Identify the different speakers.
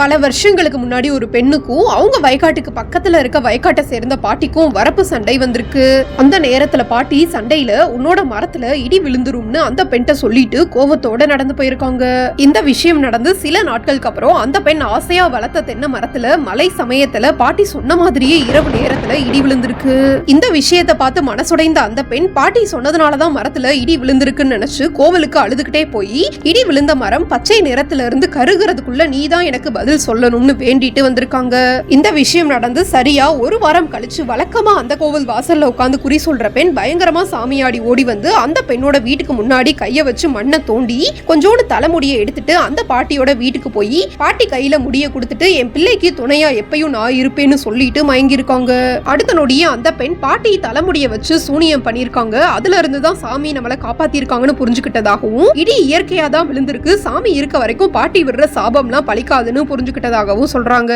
Speaker 1: பல வருஷங்களுக்கு முன்னாடி ஒரு பெண்ணுக்கும் அவங்க வயக்காட்டுக்கு பக்கத்துல இருக்க வயக்காட்டை சேர்ந்த பாட்டிக்கும் வரப்பு சண்டை வந்திருக்கு. அந்த நேரத்துல பாட்டி சண்டையில உன்னோட மரத்துல இடி விழுந்துரும்னு அந்த பெண்கிட்ட சொல்லிட்டு கோவத்தோட நடந்து போயிருக்காங்க. இந்த விஷயம் நடந்து சில நாட்களுக்கு அப்புறம் அந்த பெண் ஆசையா வளர்த்த தென்னை மரத்துல மழை சமயத்துல பாட்டி சொன்ன மாதிரியே இரவு நேரத்துல இடி விழுந்திருக்கு. இந்த விஷயத்த பார்த்து மனசுடைந்த அந்த பெண் பாட்டி சொன்னதுனாலதான் மரத்துல இடி விழுந்திருக்குன்னு நினைச்சு கோவிலுக்கு அழுதுகிட்டே போய் இடி விழுந்த மரம் பச்சை நிறத்துல இருந்து கருகிறதுக்குள்ள நீதான் எனக்கு பதில் சொல்லணும்னு வேண்டிட்டு வந்திருக்காங்க. இந்த விஷயம் நடந்து சரியா ஒரு வாரம் கழிச்சு வழக்கமா அந்த கோவில் வாசல்ல உட்கார்ந்து குறி சொல்ற பெண் பயங்கரமா சாமியாடி ஓடி வந்து அந்த பெண்ணோட வீட்டுக்கு முன்னாடி கைய வச்சு மண்ணை தோண்டி கொஞ்சோண்டு தலைமுடியை எடுத்துட்டு அந்த பாட்டியோட வீட்டுக்கு போய் பாட்டி கையில முடிய கொடுத்துட்டு என் பிள்ளைக்கு துணையா எப்பயும் நான் இருப்பேன்னு சொல்லிட்டு மயங்கி இருக்காங்க. அடுத்த நொடியே அந்த பெண் பாட்டி தலைமுடியை வச்சு சூனியம் பண்ணிருக்காங்க. அதுல இருந்துதான் சாமி நம்மளை காப்பாத்திருக்காங்கன்னு புரிஞ்சுக்கிட்டதாகவும் இடி இயற்கையா தான் விழுந்திருக்கு, சாமி இருக்க வரைக்கும் பாட்டி விடுற சாபம்லாம் பலிக்காதுன்னு புரிஞ்சுக்கிட்டதாகவும் சொல்றாங்க.